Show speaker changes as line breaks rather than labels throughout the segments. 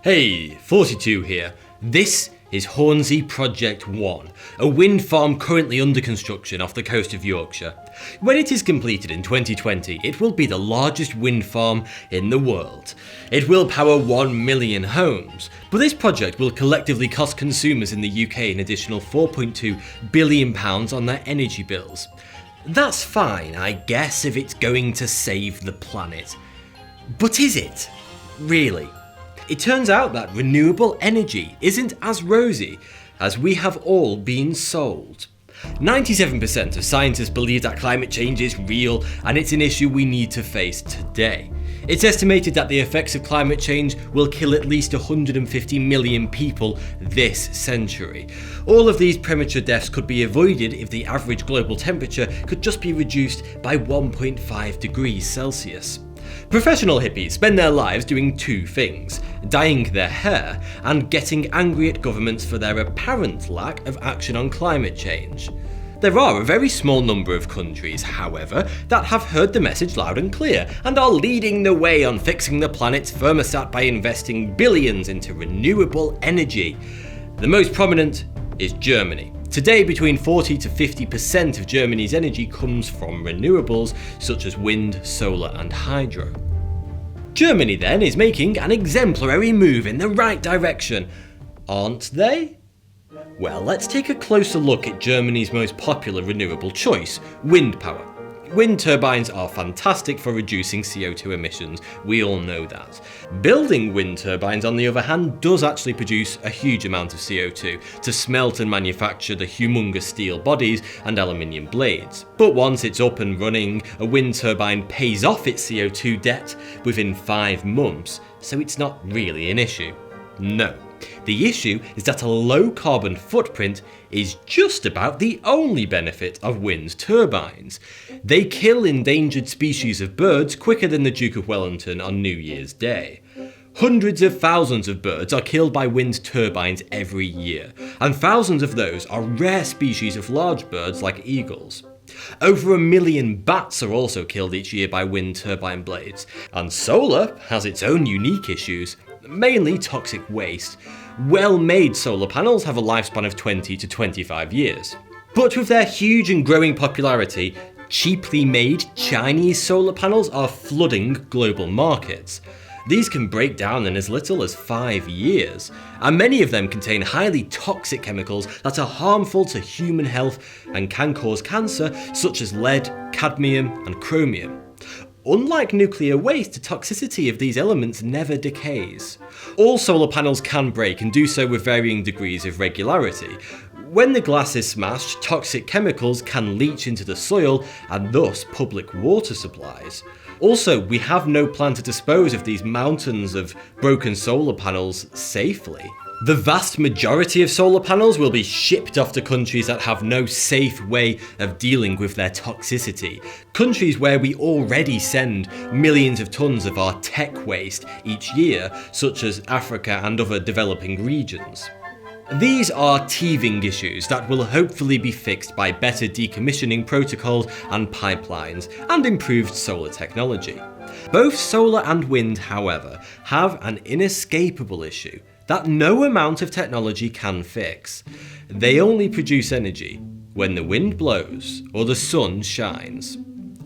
Hey, 42 here. This is Hornsey Project 1, a wind farm currently under construction off the coast of Yorkshire. When it is completed in 2020, it will be the largest wind farm in the world. It will power 1 million homes, but this project will collectively cost consumers in the UK an additional £4.2 billion on their energy bills. That's fine, I guess, if it's going to save the planet. But is it? Really? It turns out that renewable energy isn't as rosy as we have all been sold. 97% of scientists believe that climate change is real and it's an issue we need to face today. It's estimated that the effects of climate change will kill at least 150 million people this century. All of these premature deaths could be avoided if the average global temperature could just be reduced by 1.5 degrees Celsius. Professional hippies spend their lives doing two things: dyeing their hair and getting angry at governments for their apparent lack of action on climate change. There are a very small number of countries, however, that have heard the message loud and clear and are leading the way on fixing the planet's thermostat by investing billions into renewable energy. The most prominent is Germany. Today, between 40 to 50% of Germany's energy comes from renewables such as wind, solar and hydro. Germany then is making an exemplary move in the right direction, aren't they? Well, let's take a closer look at Germany's most popular renewable choice, wind power. Wind turbines are fantastic for reducing CO2 emissions, we all know that. Building wind turbines, on the other hand, does actually produce a huge amount of CO2 to smelt and manufacture the humongous steel bodies and aluminium blades. But once it's up and running, a wind turbine pays off its CO2 debt within 5 months, so it's not really an issue. No. The issue is that a low carbon footprint is just about the only benefit of wind turbines. They kill endangered species of birds quicker than the Duke of Wellington on New Year's Day. Hundreds of thousands of birds are killed by wind turbines every year, and thousands of those are rare species of large birds like eagles. Over 1 million bats are also killed each year by wind turbine blades, and solar has its own unique issues, mainly toxic waste. Well-made solar panels have a lifespan of 20 to 25 years. But with their huge and growing popularity, cheaply made Chinese solar panels are flooding global markets. These can break down in as little as 5 years, and many of them contain highly toxic chemicals that are harmful to human health and can cause cancer, such as lead, cadmium, and chromium. Unlike nuclear waste, the toxicity of these elements never decays. All solar panels can break and do so with varying degrees of regularity. When the glass is smashed, toxic chemicals can leach into the soil and thus public water supplies. Also, we have no plan to dispose of these mountains of broken solar panels safely. The vast majority of solar panels will be shipped off to countries that have no safe way of dealing with their toxicity. Countries where we already send millions of tons of our tech waste each year, such as Africa and other developing regions. These are teething issues that will hopefully be fixed by better decommissioning protocols and pipelines and improved solar technology. Both solar and wind, however, have an inescapable issue that no amount of technology can fix. They only produce energy when the wind blows or the sun shines.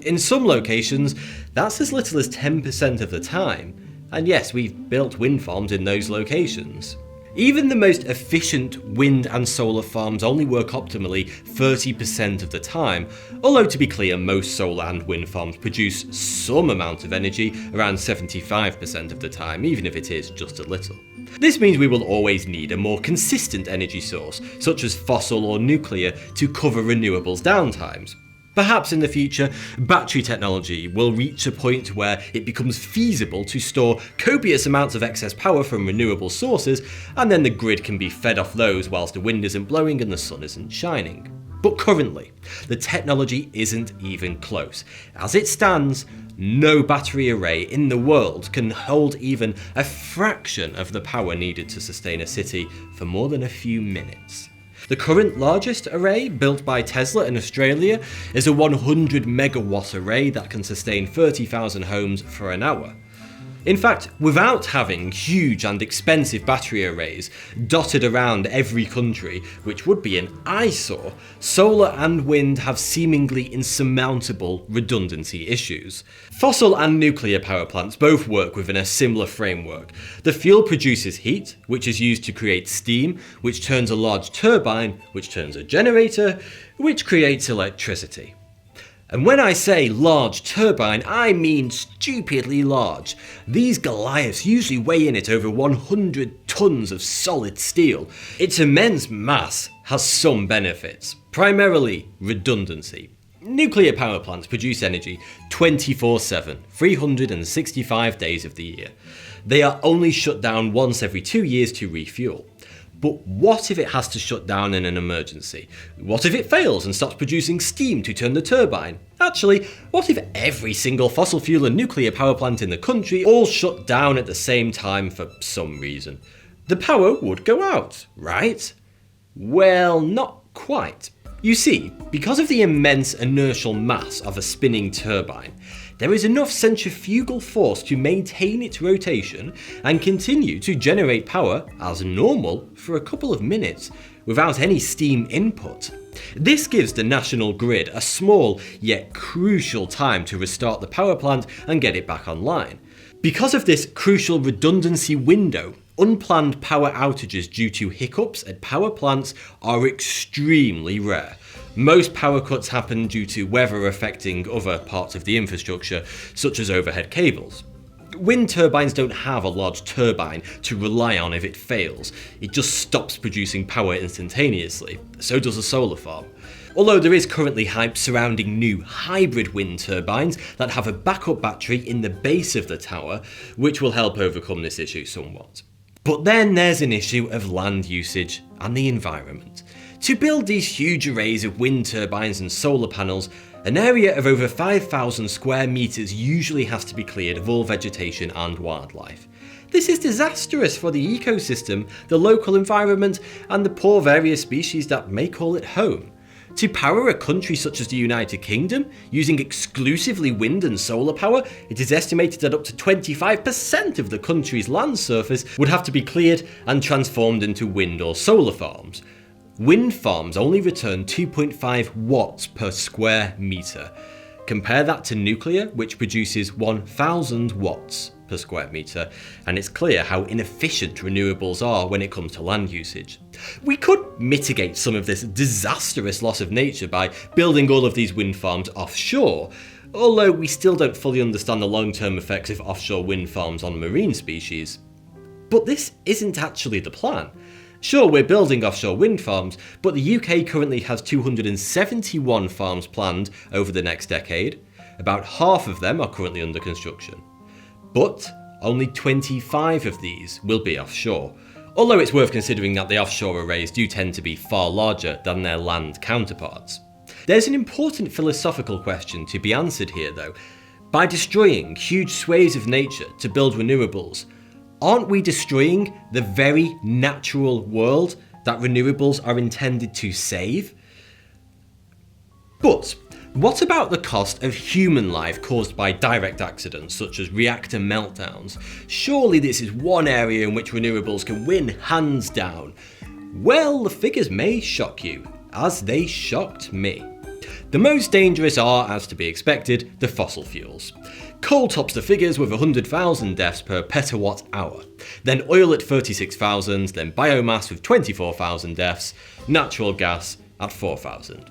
In some locations, that's as little as 10% of the time, and yes, we've built wind farms in those locations. Even the most efficient wind and solar farms only work optimally 30% of the time, although to be clear, most solar and wind farms produce some amount of energy around 75% of the time, even if it is just a little. This means we will always need a more consistent energy source, such as fossil or nuclear, to cover renewables downtimes. Perhaps in the future, battery technology will reach a point where it becomes feasible to store copious amounts of excess power from renewable sources, and then the grid can be fed off those whilst the wind isn't blowing and the sun isn't shining. But currently, the technology isn't even close. As it stands, no battery array in the world can hold even a fraction of the power needed to sustain a city for more than a few minutes. The current largest array, built by Tesla in Australia, is a 100 megawatt array that can sustain 30,000 homes for an hour. In fact, without having huge and expensive battery arrays dotted around every country, which would be an eyesore, solar and wind have seemingly insurmountable redundancy issues. Fossil and nuclear power plants both work within a similar framework. The fuel produces heat, which is used to create steam, which turns a large turbine, which turns a generator, which creates electricity. And when I say large turbine, I mean stupidly large. These Goliaths usually weigh in at over 100 tons of solid steel. Its immense mass has some benefits, primarily redundancy. Nuclear power plants produce energy 24/7, 365 days of the year. They are only shut down once every 2 years to refuel. But what if it has to shut down in an emergency? What if it fails and stops producing steam to turn the turbine? Actually, what if every single fossil fuel and nuclear power plant in the country all shut down at the same time for some reason? The power would go out, right? Well, not quite. You see, because of the immense inertial mass of a spinning turbine, there is enough centrifugal force to maintain its rotation and continue to generate power as normal for a couple of minutes without any steam input. This gives the national grid a small yet crucial time to restart the power plant and get it back online. Because of this crucial redundancy window, unplanned power outages due to hiccups at power plants are extremely rare. Most power cuts happen due to weather affecting other parts of the infrastructure, such as overhead cables. Wind turbines don't have a large turbine to rely on if it fails. It just stops producing power instantaneously. So does a solar farm. Although there is currently hype surrounding new hybrid wind turbines that have a backup battery in the base of the tower, which will help overcome this issue somewhat. But then there's an issue of land usage and the environment. To build these huge arrays of wind turbines and solar panels, an area of over 5,000 square meters usually has to be cleared of all vegetation and wildlife. This is disastrous for the ecosystem, the local environment, and the poor various species that may call it home. To power a country such as the United Kingdom, using exclusively wind and solar power, it is estimated that up to 25% of the country's land surface would have to be cleared and transformed into wind or solar farms. Wind farms only return 2.5 watts per square metre. Compare that to nuclear, which produces 1,000 watts per square metre, and it's clear how inefficient renewables are when it comes to land usage. We could mitigate some of this disastrous loss of nature by building all of these wind farms offshore, although we still don't fully understand the long-term effects of offshore wind farms on marine species. But this isn't actually the plan. Sure, we're building offshore wind farms, but the UK currently has 271 farms planned over the next decade. About half of them are currently under construction. But only 25 of these will be offshore, although it's worth considering that the offshore arrays do tend to be far larger than their land counterparts. There's an important philosophical question to be answered here though. By destroying huge swathes of nature to build renewables, aren't we destroying the very natural world that renewables are intended to save? But what about the cost of human life caused by direct accidents such as reactor meltdowns? Surely this is one area in which renewables can win hands down. Well, the figures may shock you, as they shocked me. The most dangerous are, as to be expected, the fossil fuels. Coal tops the figures with 100,000 deaths per petawatt hour, then oil at 36,000, then biomass with 24,000 deaths, natural gas at 4,000.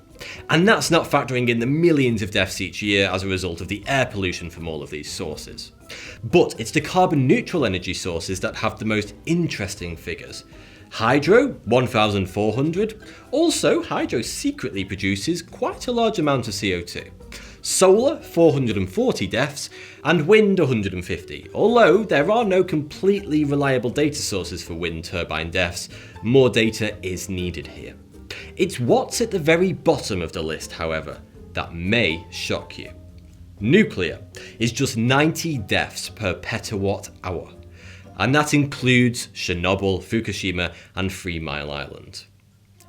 And that's not factoring in the millions of deaths each year as a result of the air pollution from all of these sources. But it's the carbon neutral energy sources that have the most interesting figures. Hydro, 1,400. Also, hydro secretly produces quite a large amount of CO2. Solar, 440 deaths, and wind, 150. Although there are no completely reliable data sources for wind turbine deaths, more data is needed here. It's what's at the very bottom of the list, however, that may shock you. Nuclear is just 90 deaths per petawatt hour, and that includes Chernobyl, Fukushima, and 3 Mile Island.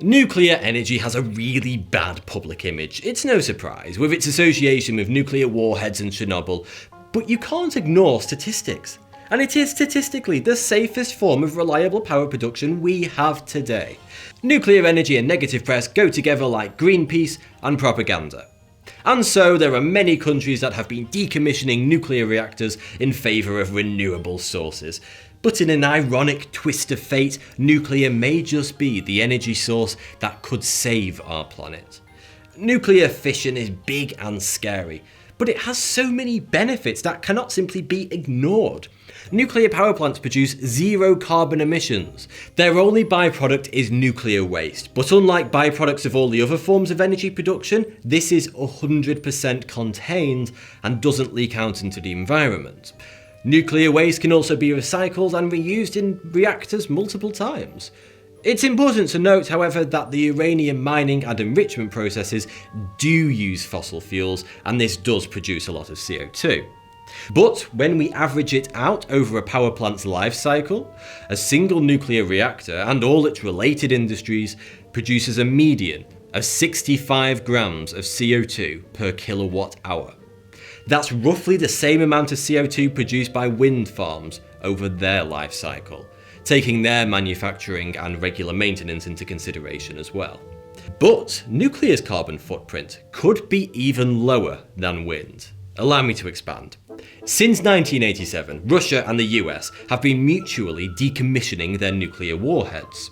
Nuclear energy has a really bad public image. It's no surprise, with its association with nuclear warheads and Chernobyl, but you can't ignore statistics. and it is statistically the safest form of reliable power production we have today. Nuclear energy and negative press go together like Greenpeace and propaganda. And so there are many countries that have been decommissioning nuclear reactors in favour of renewable sources. But in an ironic twist of fate, nuclear may just be the energy source that could save our planet. Nuclear fission is big and scary, but it has so many benefits that cannot simply be ignored. Nuclear power plants produce zero carbon emissions. Their only byproduct is nuclear waste, but unlike byproducts of all the other forms of energy production, this is 100% contained and doesn't leak out into the environment. Nuclear waste can also be recycled and reused in reactors multiple times. It's important to note, however, that the uranium mining and enrichment processes do use fossil fuels, and this does produce a lot of CO2. But when we average it out over a power plant's life cycle, a single nuclear reactor and all its related industries produces a median of 65 grams of CO2 per kilowatt hour. That's roughly the same amount of CO2 produced by wind farms over their life cycle, taking their manufacturing and regular maintenance into consideration as well. But nuclear's carbon footprint could be even lower than wind. Allow me to expand. Since 1987, Russia and the US have been mutually decommissioning their nuclear warheads.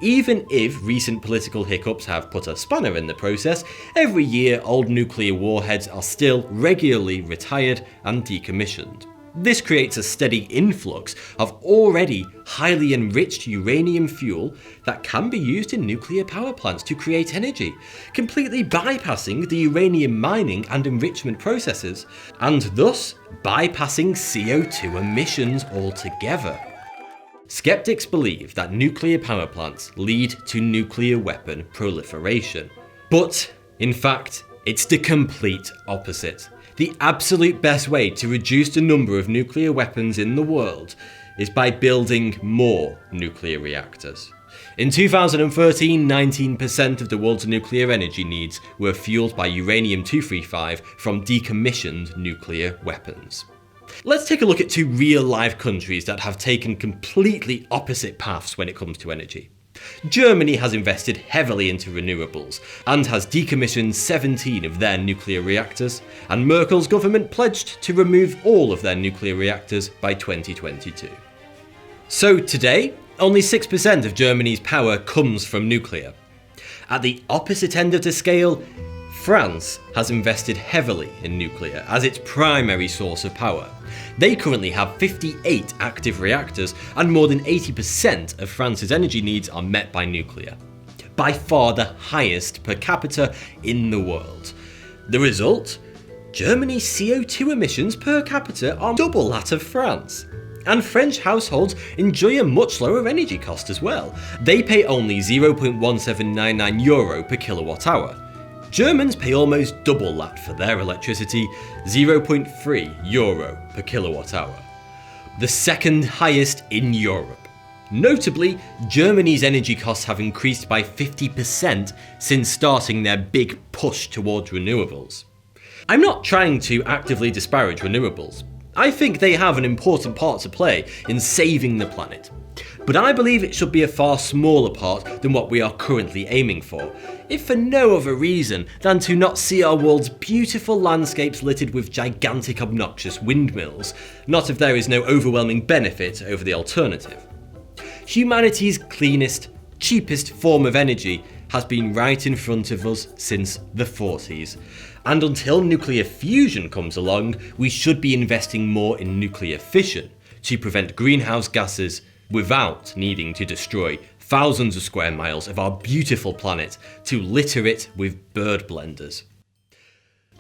Even if recent political hiccups have put a spanner in the process, every year old nuclear warheads are still regularly retired and decommissioned. This creates a steady influx of already highly enriched uranium fuel that can be used in nuclear power plants to create energy, completely bypassing the uranium mining and enrichment processes, and thus bypassing CO2 emissions altogether. Skeptics believe that nuclear power plants lead to nuclear weapon proliferation. But, in fact, it's the complete opposite. The absolute best way to reduce the number of nuclear weapons in the world is by building more nuclear reactors. In 2013, 19% of the world's nuclear energy needs were fueled by uranium-235 from decommissioned nuclear weapons. Let's take a look at two real-life countries that have taken completely opposite paths when it comes to energy. Germany has invested heavily into renewables and has decommissioned 17 of their nuclear reactors, and Merkel's government pledged to remove all of their nuclear reactors by 2022. So today, only 6% of Germany's power comes from nuclear. At the opposite end of the scale, France has invested heavily in nuclear as its primary source of power. They currently have 58 active reactors, and more than 80% of France's energy needs are met by nuclear. By far the highest per capita in the world. The result? Germany's CO2 emissions per capita are double that of France. And French households enjoy a much lower energy cost as well. They pay only €0.1799 per kilowatt hour. Germans pay almost double that for their electricity, €0.3 per kilowatt hour. The second highest in Europe. Notably, Germany's energy costs have increased by 50% since starting their big push towards renewables. I'm not trying to actively disparage renewables. I think they have an important part to play in saving the planet. But I believe it should be a far smaller part than what we are currently aiming for, if for no other reason than to not see our world's beautiful landscapes littered with gigantic obnoxious windmills, not if there is no overwhelming benefit over the alternative. Humanity's cleanest, cheapest form of energy has been right in front of us since the 40s, and until nuclear fusion comes along, we should be investing more in nuclear fission to prevent greenhouse gases without needing to destroy thousands of square miles of our beautiful planet to litter it with bird blenders.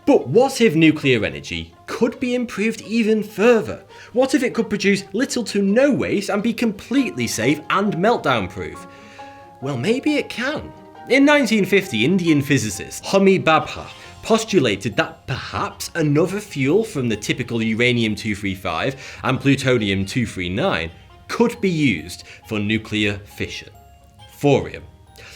But what if nuclear energy could be improved even further? What if it could produce little to no waste and be completely safe and meltdown proof? Well, maybe it can. In 1950, Indian physicist Homi Bhabha postulated that perhaps another fuel from the typical uranium-235 and plutonium-239 could be used for nuclear fission. Thorium.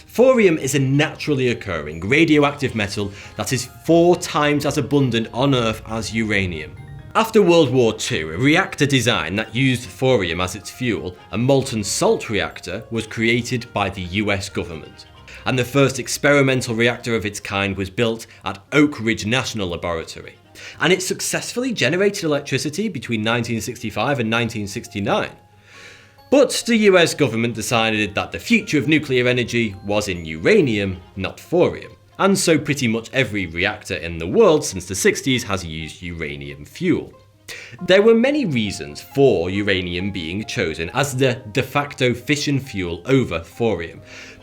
Thorium is a naturally occurring radioactive metal that is 4 times as abundant on Earth as uranium. After World War II, a reactor design that used thorium as its fuel, a molten salt reactor, was created by the US government. And the first experimental reactor of its kind was built at Oak Ridge National Laboratory. And it successfully generated electricity between 1965 and 1969. But the US government decided that the future of nuclear energy was in uranium, not thorium. And so pretty much every reactor in the world since the 60s has used uranium fuel. There were many reasons for uranium being chosen as the de facto fission fuel over thorium,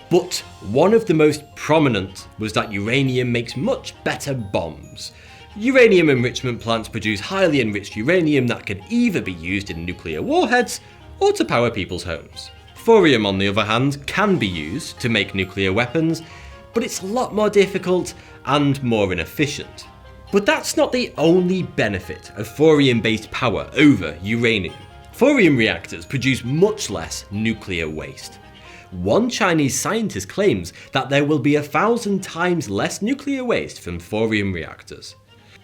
but one of the most prominent was that uranium makes much better bombs. Uranium enrichment plants produce highly enriched uranium that can either be used in nuclear warheads or to power people's homes. Thorium, on the other hand, can be used to make nuclear weapons, but it's a lot more difficult and more inefficient. But that's not the only benefit of thorium-based power over uranium. Thorium reactors produce much less nuclear waste. One Chinese scientist claims that there will be 1,000 times less nuclear waste from thorium reactors.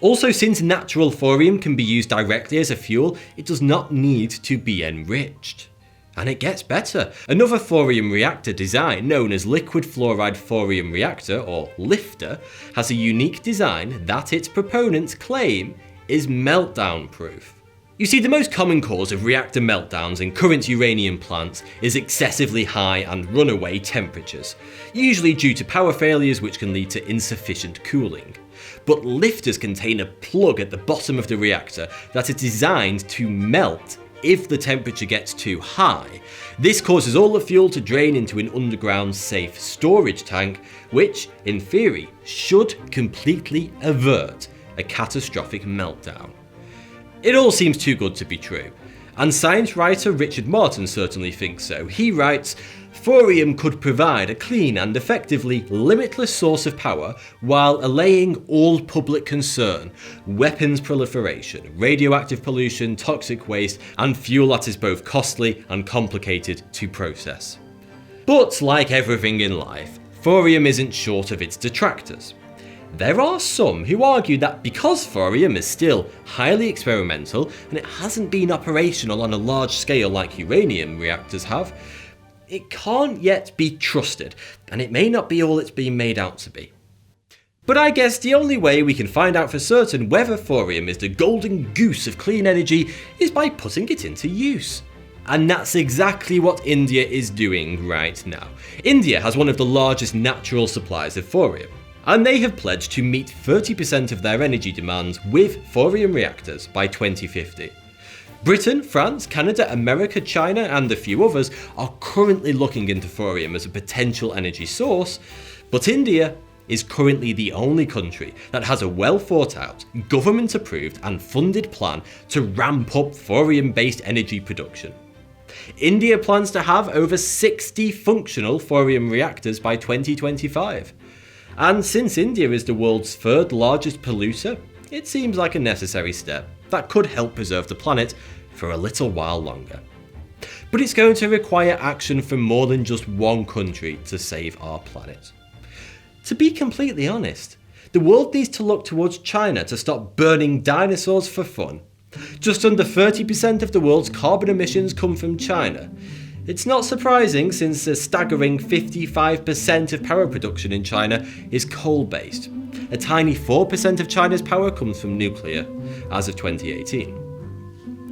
Also, since natural thorium can be used directly as a fuel, it does not need to be enriched. And it gets better. Another thorium reactor design, known as liquid fluoride thorium reactor, or LIFTR, has a unique design that its proponents claim is meltdown proof. You see, the most common cause of reactor meltdowns in current uranium plants is excessively high and runaway temperatures, usually due to power failures which can lead to insufficient cooling. But lifters contain a plug at the bottom of the reactor that is designed to melt if the temperature gets too high. This causes all the fuel to drain into an underground safe storage tank, which, in theory, should completely avert a catastrophic meltdown. It all seems too good to be true, and science writer Richard Martin certainly thinks so. He writes, "Thorium could provide a clean and effectively limitless source of power while allaying all public concern, weapons proliferation, radioactive pollution, toxic waste, and fuel that is both costly and complicated to process." But like everything in life, thorium isn't short of its detractors. There are some who argue that because thorium is still highly experimental and it hasn't been operational on a large scale like uranium reactors have, it can't yet be trusted, and it may not be all it's been made out to be. But I guess the only way we can find out for certain whether thorium is the golden goose of clean energy is by putting it into use. And that's exactly what India is doing right now. India has one of the largest natural supplies of thorium, and they have pledged to meet 30% of their energy demands with thorium reactors by 2050. Britain, France, Canada, America, China, and a few others are currently looking into thorium as a potential energy source, but India is currently the only country that has a well thought out, government approved and funded plan to ramp up thorium-based energy production. India plans to have over 60 functional thorium reactors by 2025. And since India is the world's third largest polluter, it seems like a necessary step that could help preserve the planet for a little while longer. But it's going to require action from more than just one country to save our planet. To be completely honest, the world needs to look towards China to stop burning dinosaurs for fun. Just under 30% of the world's carbon emissions come from China. It's not surprising since a staggering 55% of power production in China is coal-based. A tiny 4% of China's power comes from nuclear, as of 2018.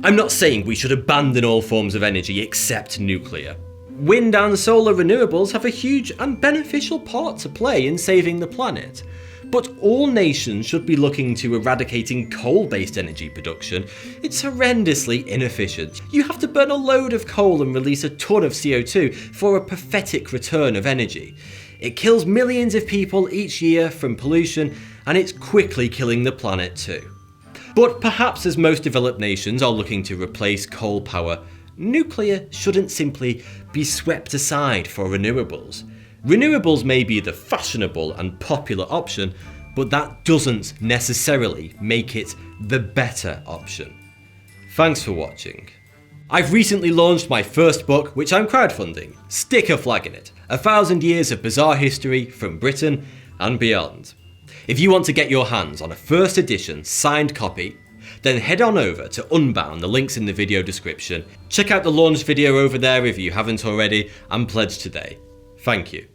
I'm not saying we should abandon all forms of energy except nuclear. Wind and solar renewables have a huge and beneficial part to play in saving the planet. But all nations should be looking to eradicating coal-based energy production. It's horrendously inefficient. You have to burn a load of coal and release a ton of CO2 for a pathetic return of energy. It kills millions of people each year from pollution, and it's quickly killing the planet too. But perhaps as most developed nations are looking to replace coal power, nuclear shouldn't simply be swept aside for renewables. Renewables may be the fashionable and popular option, but that doesn't necessarily make it the better option. Thanks for watching. I've recently launched my first book, which I'm crowdfunding. Stick a flag in it. 1,000 years of bizarre history from Britain and beyond. If you want to get your hands on a first edition signed copy, then head on over to Unbound, the link's in the video description. Check out the launch video over there if you haven't already, and pledge today. Thank you.